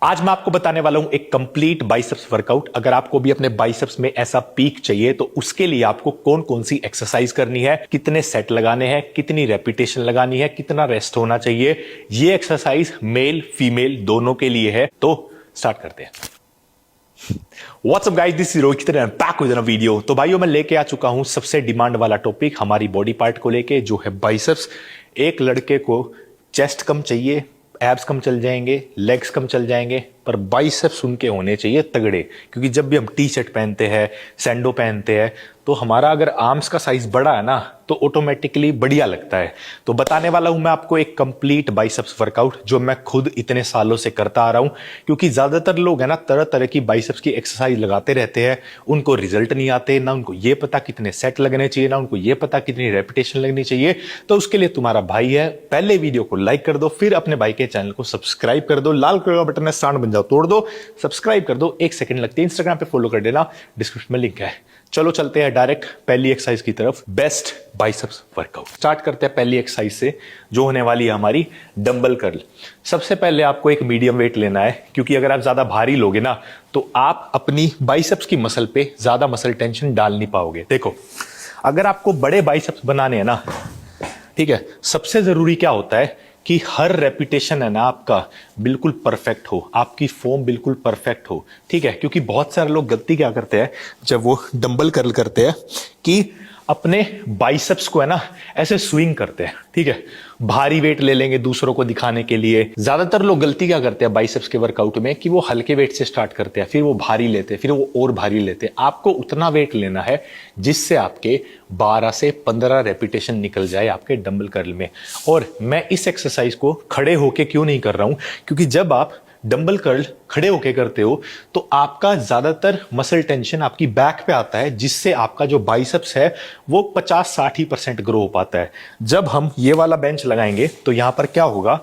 आज मैं आपको बताने वाला हूं एक कंप्लीट बाइसेप्स वर्कआउट। अगर आपको भी अपने बाइसेप्स में ऐसा पीक चाहिए तो उसके लिए आपको कौन कौन सी एक्सरसाइज करनी है, कितने सेट लगाने हैं, कितनी रेपिटेशन लगानी है, कितना रेस्ट होना चाहिए। ये एक्सरसाइज मेल फीमेल दोनों के लिए है। तो स्टार्ट करते हैं। WhatsApp guys, this is Rohit and back with a video. तो भाइयों, मैं लेके आ चुका हूं सबसे डिमांड वाला टॉपिक हमारी बॉडी पार्ट को लेके, जो है बाइसेप्स। एक लड़के को चेस्ट कम चाहिए, एब्स कम चल जाएंगे, लेग्स कम चल जाएंगे, पर बाइसेप्स उनके होने चाहिए तगड़े। क्योंकि जब भी हम टी शर्ट पहनते हैं, सैंडो पहनते हैं, तो हमारा अगर आर्म्स का साइज बड़ा है ना, तो ऑटोमेटिकली बढ़िया लगता है। तो बताने वाला हूं मैं आपको एक कंप्लीट बाइसेप्स वर्कआउट, जो मैं खुद इतने सालों से करता आ रहा हूं। क्योंकि ज्यादातर लोग है ना, तरह तरह की बाइसेप्स की एक्सरसाइज लगाते रहते हैं, उनको रिजल्ट नहीं आते, ना उनको ये पता कितने सेट लगने चाहिए, ना उनको ये पता कितनी रेपिटेशन लगनी चाहिए। तो उसके लिए तुम्हारा भाई है, पहले वीडियो को लाइक कर दो, फिर अपने भाई के चैनल को सब्सक्राइब कर दो। लाल कलर का बटन है, सांड बन जाओ, तोड़ दो, सब्सक्राइब कर दो। 1 सेकंड लगती है, इंस्टाग्राम पे फॉलो कर देना, डिस्क्रिप्शन में लिंक है। चलो चलते हैं डायरेक्ट पहली एक्सरसाइज की तरफ, बेस्ट बाइसेप्स वर्कआउट। स्टार्ट करते हैं पहली एक्सरसाइज से, जो होने वाली है हमारी डंबल कर्ल। सबसे पहले आपको एक मीडियम वेट लेना है, क्योंकि अगर आप ज्यादा भारी लोगे ना, तो आप अपनी बाइसेप्स की मसल पे ज्यादा मसल टेंशन डाल नहीं पाओगे। देखो, अगर आपको बड़े बाइसेप्स बनाने हैं ना, ठीक है, सबसे जरूरी क्या होता है कि हर रेपिटेशन है ना आपका बिल्कुल परफेक्ट हो, आपकी फॉर्म बिल्कुल परफेक्ट हो। ठीक है, क्योंकि बहुत सारे लोग गलती क्या करते हैं जब वो डंबल कर्ल करते हैं, कि अपने बाइसेप्स को है ना ऐसे स्विंग करते हैं। ठीक है, भारी वेट ले लेंगे दूसरों को दिखाने के लिए। ज्यादातर लोग गलती क्या करते हैं बाइसेप्स के वर्कआउट में, कि वो हल्के वेट से स्टार्ट करते हैं, फिर वो भारी लेते हैं, फिर वो और भारी लेते हैं। आपको उतना वेट लेना है जिससे आपके 12 से 15 रेपिटेशन निकल जाए आपके डंबल कर्ल में। और मैं इस एक्सरसाइज को खड़े होके क्यों नहीं कर रहा हूं, क्योंकि जब आप डंबल कर्ल खड़े होके करते हो तो आपका ज्यादातर मसल टेंशन आपकी बैक पे आता है, जिससे आपका जो बाइसेप्स है वो 50-60% ग्रो हो पाता है। जब हम ये वाला बेंच लगाएंगे तो यहां पर क्या होगा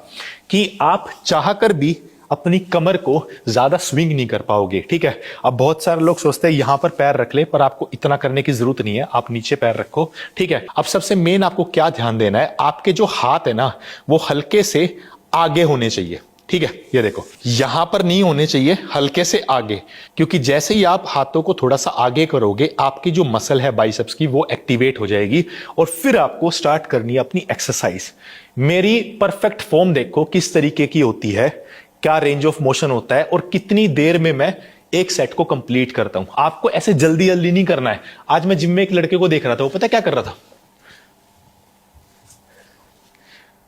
कि आप चाहकर भी अपनी कमर को ज्यादा स्विंग नहीं कर पाओगे। ठीक है, अब बहुत सारे लोग सोचते हैं यहां पर पैर रख ले, पर आपको इतना करने की जरूरत नहीं है, आप नीचे पैर रखो। ठीक है, अब सबसे मेन आपको क्या ध्यान देना है, आपके जो हाथ है ना वो हल्के से आगे होने चाहिए। ठीक है, ये देखो, यहां पर नहीं होने चाहिए, हल्के से आगे। क्योंकि जैसे ही आप हाथों को थोड़ा सा आगे करोगे, आपकी जो मसल है बाइसेप्स की वो एक्टिवेट हो जाएगी, और फिर आपको स्टार्ट करनी है अपनी एक्सरसाइज। मेरी परफेक्ट फॉर्म देखो किस तरीके की होती है, क्या रेंज ऑफ मोशन होता है, और कितनी देर में मैं एक सेट को कंप्लीट करता हूं। आपको ऐसे जल्दी जल्दी नहीं करना है। आज मैं जिम में एक लड़के को देख रहा था, वो पता क्या कर रहा था,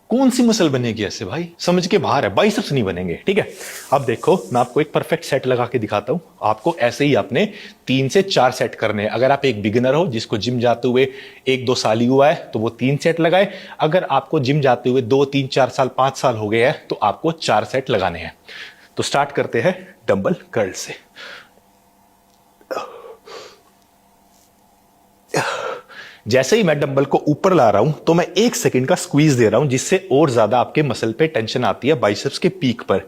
कौन सी मसल बनेगी ऐसे भाई, समझ के बाहर है, बाइसेप्स नहीं बनेंगे। ठीक है, अब देखो मैं आपको एक परफेक्ट सेट लगा के दिखाता हूं। आपको ऐसे ही आपने 3 से 4 सेट करने हैं। अगर आप एक बिगिनर हो जिसको जिम जाते हुए 1-2 साल ही हुआ है तो वो 3 सेट लगाए। अगर आपको जिम जाते हुए 2, 3, 4 साल, 5 साल हो गए हैं तो आपको 4 सेट लगाने हैं। तो स्टार्ट करते हैं डंबल कर्ल से। जैसे ही मैं डंबल को ऊपर ला रहा हूं तो मैं 1 सेकंड का स्क्वीज दे रहा हूं, जिससे और ज्यादा आपके मसल पे टेंशन आती है बाइसेप्स के पीक पर।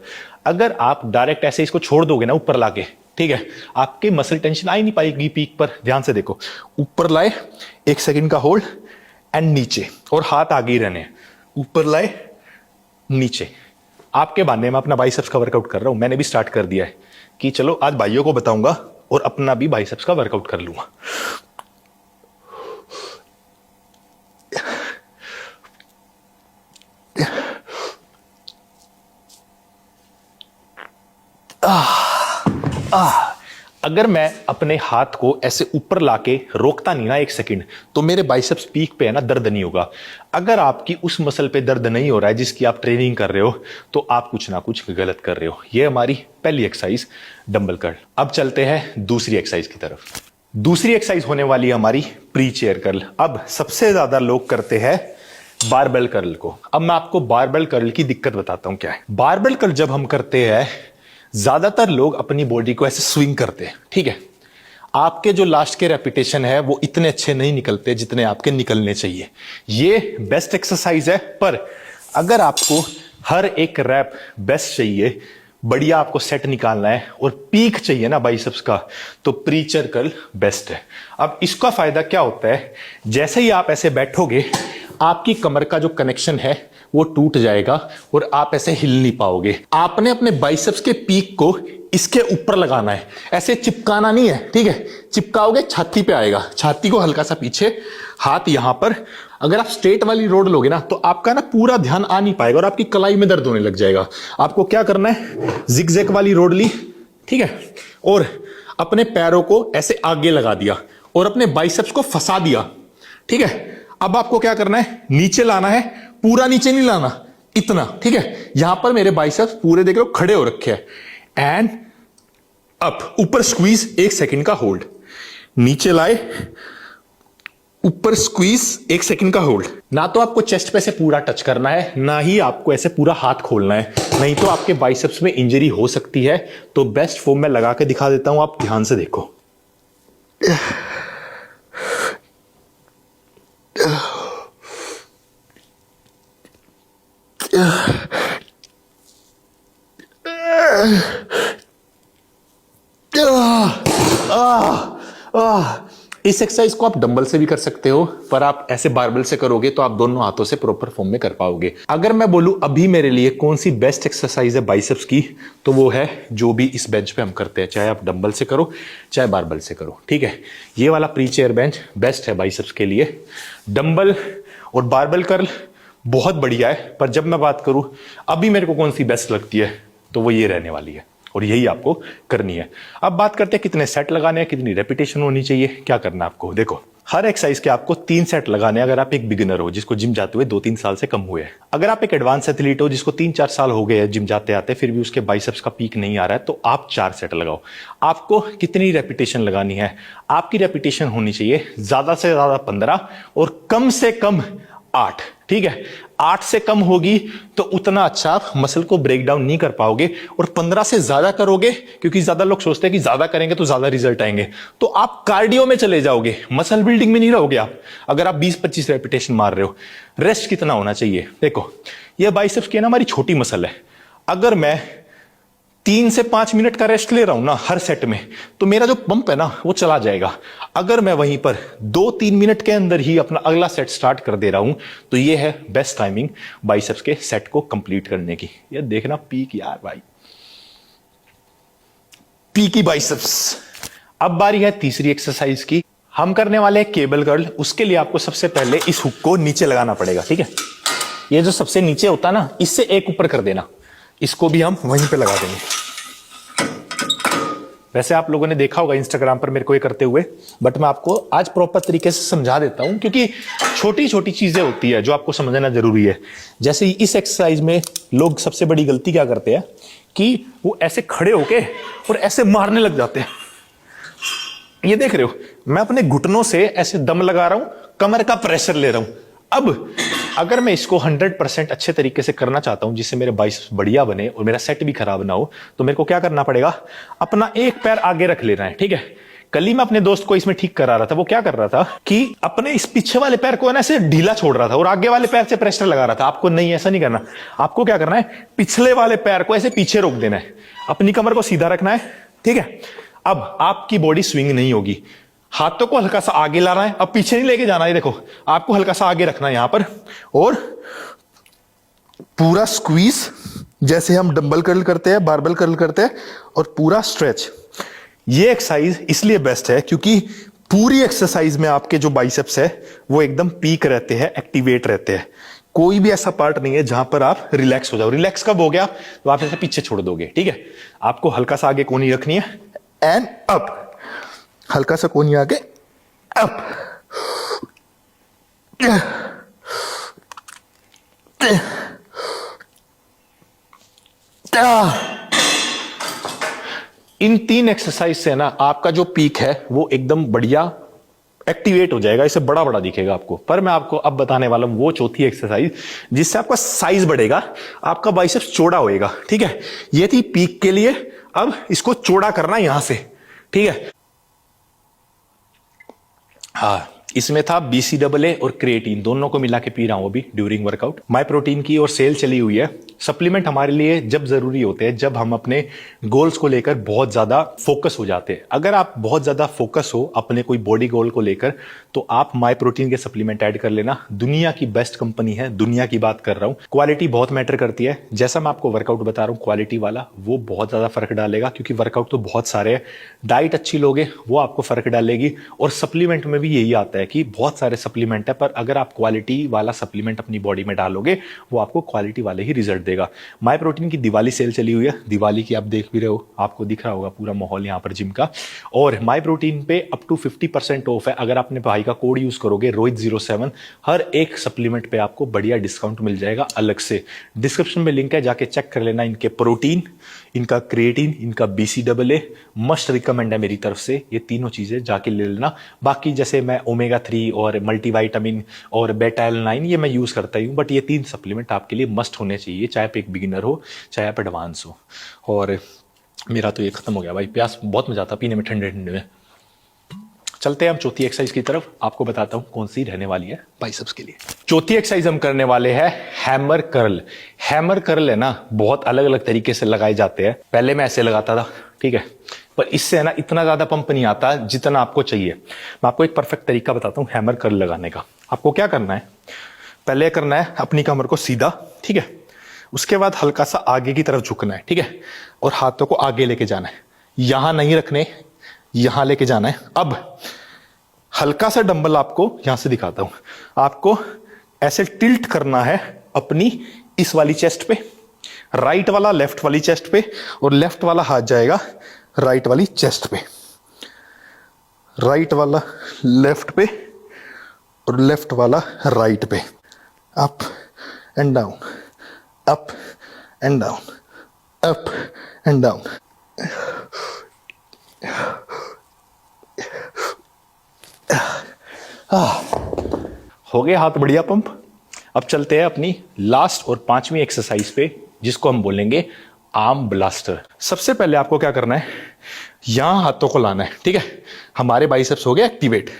अगर आप डायरेक्ट ऐसे इसको छोड़ दोगे ना ऊपर लाके, ठीक है, आपके मसल टेंशन आ ही नहीं पाएगी पीक पर। ध्यान से देखो, ऊपर लाए, 1 सेकंड का होल्ड एंड नीचे, और हाथ आगे ही रहने। ऊपर लाए, नीचे। आपके बहाने में अपना बाइसेप्स का वर्कआउट कर रहा हूं। मैंने भी स्टार्ट कर दिया है कि चलो आज भाइयों को बताऊंगा और अपना भी बाइसेप्स का वर्कआउट कर लूंगा। अगर मैं अपने हाथ को ऐसे ऊपर लाके रोकता नहीं ना 1 सेकंड, तो मेरे बाइसेप्स पीक पे है ना दर्द नहीं होगा। अगर आपकी उस मसल पे दर्द नहीं हो रहा है जिसकी आप ट्रेनिंग कर रहे हो, तो आप कुछ ना कुछ गलत कर रहे हो। ये हमारी पहली एक्सरसाइज डंबल कर्ल। अब चलते हैं दूसरी एक्सरसाइज की तरफ। दूसरी एक्सरसाइज होने वाली है हमारी प्री चेयर कर्ल। अब सबसे ज्यादा लोग करते हैं बारबेल कर्ल को। अब मैं आपको बारबेल कर्ल की दिक्कत बताता हूं क्या है। बारबेल कर्ल जब हम करते हैं, ज्यादातर लोग अपनी बॉडी को ऐसे स्विंग करते हैं। ठीक है, आपके जो लास्ट के रेपिटेशन है वो इतने अच्छे नहीं निकलते जितने आपके निकलने चाहिए। ये बेस्ट एक्सरसाइज है, पर अगर आपको हर एक रैप बेस्ट चाहिए, बढ़िया आपको सेट निकालना है और पीक चाहिए ना बाइसेप्स का, तो प्री चेयर कर्ल बेस्ट है। अब इसका फायदा क्या होता है, जैसे ही आप ऐसे बैठोगे, आपकी कमर का जो कनेक्शन है वो टूट जाएगा और आप ऐसे हिल नहीं पाओगे। आपने अपने बाइसेप्स के पीक को इसके ऊपर लगाना है, ऐसे चिपकाना नहीं है, ठीक है? चिपकाओगे छाती पे आएगा, छाती को हल्का सा पीछे, हाथ यहां पर। अगर आप स्ट्रेट वाली रोड लोगे ना तो आपका ना पूरा ध्यान आ नहीं पाएगा और आपकी कलाई में दर्द होने लग जाएगा। आपको क्या करना है, जिगजैग वाली रोड ली, ठीक है, और अपने पैरों को ऐसे आगे लगा दिया और अपने बाइसेप्स को फंसा दिया, ठीक है? अब आपको क्या करना है, नीचे लाना है, पूरा नीचे नहीं लाना, इतना, ठीक है? यहां पर मेरे बाइसेप्स पूरे देख लो खड़े हो रखे हैं, एंड अप, ऊपर स्क्वीज, 1 सेकंड का होल्ड, नीचे लाए, ऊपर स्क्वीज, 1 सेकंड का होल्ड। ना तो आपको चेस्ट पे से पूरा टच करना है, ना ही आपको ऐसे पूरा हाथ खोलना है, नहीं तो आपके बाइसेप्स में इंजरी हो सकती है। तो बेस्ट फॉर्म में लगा के दिखा देता हूं, आप ध्यान से देखो। इस एक्सरसाइज को आप डंबल से भी कर सकते हो, पर आप ऐसे बारबल से करोगे तो आप दोनों हाथों से प्रॉपर फॉर्म में कर पाओगे। अगर मैं बोलूं अभी मेरे लिए कौन सी बेस्ट एक्सरसाइज है बाइसेप्स की, तो वो है जो भी इस बेंच पे हम करते हैं, चाहे आप डंबल से करो चाहे बारबल से करो, ठीक है? ये वाला प्री चेयर बेंच बेस्ट है बाइसेप्स के लिए। डंबल और बारबल कर्ल बहुत बढ़िया है, पर जब मैं बात करूं अभी मेरे को कौन सी बेस्ट लगती है, तो वो ये रहने वाली है और यही आपको करनी है। अब बात करते हैं कितने सेट लगाने हैं, कितनी रेपिटेशन होनी चाहिए, क्या करना है आपको। देखो, हर एक्सरसाइज के आपको 3 सेट लगाने हैं अगर आप एक बिगिनर हो जिसको जिम जाते हुए 2-3 साल से कम हुए हैं। अगर आप एक एडवांस एथलीट हो जिसको 3-4 साल हो गए हैं जिम जाते आते, फिर भी उसके बाइसेप्स का पीक नहीं आ रहा है, तो आप 4 सेट लगाओ। आपको कितनी रेपिटेशन लगानी है, आपकी रेपिटेशन होनी चाहिए ज्यादा से ज्यादा 15 और कम से कम 8, ठीक है? 8 से कम होगी तो उतना अच्छा आप मसल को ब्रेक डाउन नहीं कर पाओगे, और 15 से ज्यादा करोगे, क्योंकि ज्यादा लोग सोचते हैं कि ज्यादा करेंगे तो ज्यादा रिजल्ट आएंगे, तो आप कार्डियो में चले जाओगे, मसल बिल्डिंग में नहीं रहोगे आप। अगर आप 20-25 रेपिटेशन मार रहे हो, रेस्ट कितना होना चाहिए? देखो, ये बाइसेप्स की ना हमारी छोटी मसल है, अगर मैं 3 से 5 मिनट का रेस्ट ले रहा हूं ना हर सेट में, तो मेरा जो पंप है ना वो चला जाएगा। अगर मैं वहीं पर 2-3 मिनट के अंदर ही अपना अगला सेट स्टार्ट कर दे रहा हूं, तो ये है बेस्ट टाइमिंग बाइसेप्स के सेट को कंप्लीट करने की। ये देखना पीक यार भाई, पीकी बाइसेप्स। अब बारी है तीसरी एक्सरसाइज की, हम करने वाले हैं केबल कर्ल। उसके लिए आपको सबसे पहले इस हुक को नीचे लगाना पड़ेगा, ठीक है? ये जो सबसे नीचे होता है ना, इससे एक ऊपर कर देना, इसको भी हम वहीं पे लगा देंगे। वैसे आप लोगों ने देखा होगा इंस्टाग्राम पर मेरे को ये करते हुए, बट मैं आपको आज प्रॉपर तरीके से समझा देता हूं, क्योंकि छोटी छोटी चीजें होती है जो आपको समझना जरूरी है। जैसे इस एक्सरसाइज में लोग सबसे बड़ी गलती क्या करते हैं कि वो ऐसे खड़े होके और ऐसे मारने लग जाते हैं। ये देख रहे हो, मैं अपने घुटनों से ऐसे दम लगा रहा हूं, कमर का प्रेशर ले रहा हूं। अब अगर मैं इसको 100% अच्छे तरीके से करना चाहता हूं, जिससे मेरे बाइसेप्स बढ़िया बने और मेरा सेट भी खराब ना हो, तो मेरे को क्या करना पड़ेगा, अपना एक पैर आगे रख लेना है, ठीक है? कल ही मैं अपने दोस्त को इसमें ठीक करा रहा था, वो क्या कर रहा था कि अपने इस पीछे वाले पैर को ना ऐसे ढीला छोड़ रहा था और आगे वाले पैर से प्रेशर लगा रहा था। आपको नहीं, ऐसा नहीं करना। आपको क्या करना है, पिछले वाले पैर को ऐसे पीछे रोक देना है, अपनी कमर को सीधा रखना है, ठीक है? अब आपकी बॉडी स्विंग नहीं होगी, हाथों को हल्का सा आगे लाना है, अब पीछे नहीं लेके जाना है। देखो, आपको हल्का सा आगे रखना है यहां पर, और पूरा स्क्वीज, जैसे हम डंबल कर्ल करते हैं, बारबल कर्ल करते हैं, और पूरा स्ट्रेच। ये एक्सरसाइज इसलिए बेस्ट है क्योंकि पूरी एक्सरसाइज में आपके जो बाइसेप्स है वो एकदम पीक रहते हैं, एक्टिवेट रहते हैं। कोई भी ऐसा पार्ट नहीं है जहां पर आप रिलैक्स हो जाओ। रिलैक्स कब हो गया, तो आप ऐसे पीछे छोड़ दोगे, ठीक है? आपको हल्का सा आगे कोनी रखनी है, एंड अप, हल्का सा कोनी आगे, अप, इन 3 एक्सरसाइज से ना आपका जो पीक है वो एकदम बढ़िया एक्टिवेट हो जाएगा, इसे बड़ा बड़ा दिखेगा आपको। पर मैं आपको अब बताने वाला हूं वो चौथी एक्सरसाइज जिससे आपका साइज बढ़ेगा, आपका बाइसेप्स चौड़ा होएगा, ठीक है? ये थी पीक के लिए, अब इसको चौड़ा करना यहां से, ठीक है? हाँ, इसमें था BCAA और क्रिएटिन, दोनों को मिला के पी रहा हूं अभी ड्यूरिंग वर्कआउट। माई प्रोटीन की और सेल चली हुई है, सप्लीमेंट हमारे लिए जब जरूरी होते हैं जब हम अपने गोल्स को लेकर बहुत ज्यादा फोकस हो जाते हैं। अगर आप बहुत ज्यादा फोकस हो अपने कोई बॉडी गोल को लेकर तो आप माई प्रोटीन के सप्लीमेंट ऐड कर लेना। दुनिया की बेस्ट कंपनी है, दुनिया की बात कर रहा हूं। क्वालिटी बहुत मैटर करती है। जैसा मैं आपको वर्कआउट बता रहा हूं क्वालिटी वाला, वो बहुत ज्यादा फर्क डालेगा, क्योंकि वर्कआउट तो बहुत सारे हैं। डाइट अच्छी लोगे वो आपको फर्क डालेगी, और सप्लीमेंट में भी यही आता है कि बहुत सारे सप्लीमेंट है, पर अगर आप क्वालिटी वाला सप्लीमेंट अपनी बॉडी में डालोगे वो आपको क्वालिटी वाले ही रिजल्ट देगा। माई प्रोटीन की दिवाली सेल चली हुई है, दिवाली की आप देख भी रहे हो, आपको दिख रहा होगा पूरा माहौल यहां पर जिम का। और माई प्रोटीन पे अप टू 50% ऑफ है। अगर आपने भाई का कोड यूज करोगे रोहित07, हर एक सप्लीमेंट पे आपको बढ़िया डिस्काउंट मिल जाएगा अलग से। डिस्क्रिप्शन में लिंक है, जाके चेक कर लेना। इनके प्रोटीन, इनका क्रिएटिन, इनका BCAA मस्ट रिकमेंड है मेरी तरफ से। ये तीनों चीजें जाके ले लेना। बाकी जैसे मैं ओमेगा 3 और मल्टीविटामिन और बेटा-एलानाइन ये मैं यूज करता ही हूं, बट ये 3 सप्लीमेंट आपके लिए मस्ट होने चाहिए, चाहे आप एक बिगिनर हो चाहे आप एडवांस हो। और मेरा तो ये खत्म हो गया भाई, प्यास बहुत मजा आता पीने में ठंडे ठंडे में। चलते हैं हम चौथी एक्सरसाइज की तरफ, आपको बताता हूं कौन सी रहने वाली है बाइसेप्स के लिए। चौथी एक्सरसाइज हम करने वाले हैं हैमर कर्ल। हैमर कर्ल है ना, बहुत अलग अलग तरीके से लगाए जाते हैं। पहले मैं ऐसे लगाता था, ठीक है, पर इससे है ना इतना ज्यादा पंप नहीं आता जितना आपको चाहिए। मैं आपको एक परफेक्ट तरीका बताता हूं हैमर कर्ल लगाने का। आपको क्या करना है, पहले करना है अपनी कमर को सीधा, ठीक है, उसके बाद हल्का सा आगे की तरफ झुकना है, ठीक है, और हाथों को आगे लेके जाना है। यहां नहीं रखने, यहां लेके जाना है। अब हल्का सा डंबल आपको यहां से दिखाता हूं, आपको ऐसे टिल्ट करना है अपनी इस वाली चेस्ट पे, राइट वाला लेफ्ट वाली चेस्ट पे, और लेफ्ट वाला हाथ जाएगा राइट वाली चेस्ट पे, राइट वाला लेफ्ट पे और लेफ्ट वाला राइट पे। Up and down, up and down, up and down. हो गए हाथ बढ़िया पंप। अब चलते हैं अपनी लास्ट और 5वीं एक्सरसाइज पे, जिसको हम बोलेंगे आर्म ब्लास्टर। सबसे पहले आपको क्या करना है, यहां हाथों को लाना है, ठीक है, हमारे बाइसेप्स हो गए एक्टिवेट।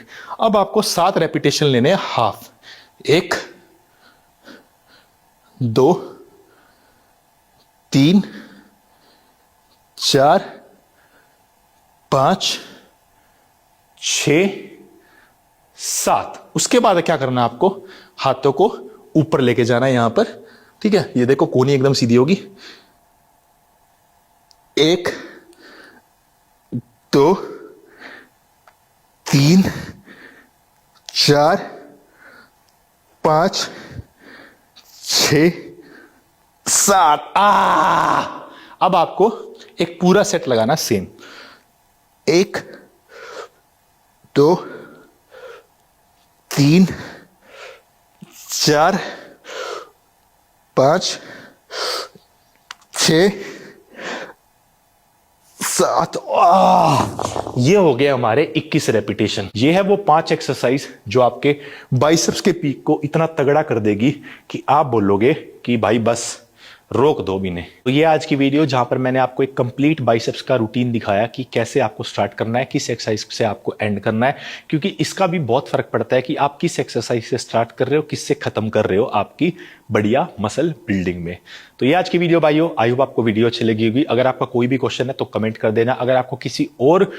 अब आपको 7 रेपिटेशन लेने हैं हाफ। 1 2 3 4 5 6 7। उसके बाद क्या करना है, आपको हाथों को ऊपर लेके जाना है यहां पर, ठीक है। ये देखो कोनी एकदम सीधी होगी। 1 2 3 4 5 6 7। अब आपको एक पूरा सेट लगाना सेम। 1 2 3 4 5 6 7। ये हो गए हमारे 21 रेपिटेशन। ये है वो 5 एक्सरसाइज जो आपके बाइसेप्स के पीक को इतना तगड़ा कर देगी कि आप बोलोगे कि भाई बस रोक दो भी नहीं। तो ये आज की वीडियो जहां पर मैंने आपको एक कंप्लीट बाइसेप्स का रूटीन दिखाया कि कैसे आपको स्टार्ट करना है, किस एक्सरसाइज से आपको एंड करना है, क्योंकि इसका भी बहुत फर्क पड़ता है कि आप किस एक्सरसाइज से स्टार्ट कर रहे हो, किससे खत्म कर रहे हो आपकी बढ़िया मसल बिल्डिंग में। तो ये आज की वीडियो भाइयों, आई होप आपको वीडियो अच्छी लगी होगी। अगर आपका कोई भी क्वेश्चन है तो कमेंट कर देना। अगर आपको किसी और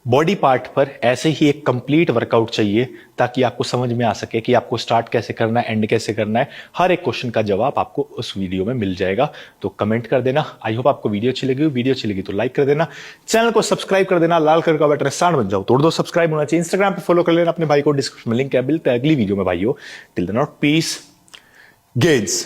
बॉडी पार्ट पर ऐसे ही एक कंप्लीट वर्कआउट चाहिए ताकि आपको समझ में आ सके कि आपको स्टार्ट कैसे करना है, एंड कैसे करना है, हर एक क्वेश्चन का जवाब आपको उस वीडियो में मिल जाएगा। तो कमेंट कर देना। आई होप आपको वीडियो अच्छी लगी। वीडियो अच्छी लगी तो लाइक कर देना, चैनल को सब्सक्राइब कर देना, लाल कलर का बटन साउंड बन जाओ तोड़ दो, सब्सक्राइब होना चाहिए। इंस्टाग्राम पे फॉलो कर लेना अपने भाई को, डिस्क्रिप्शन में लिंक है। मिलते हैं अगली वीडियो में भाइयों। Till then not peace gains.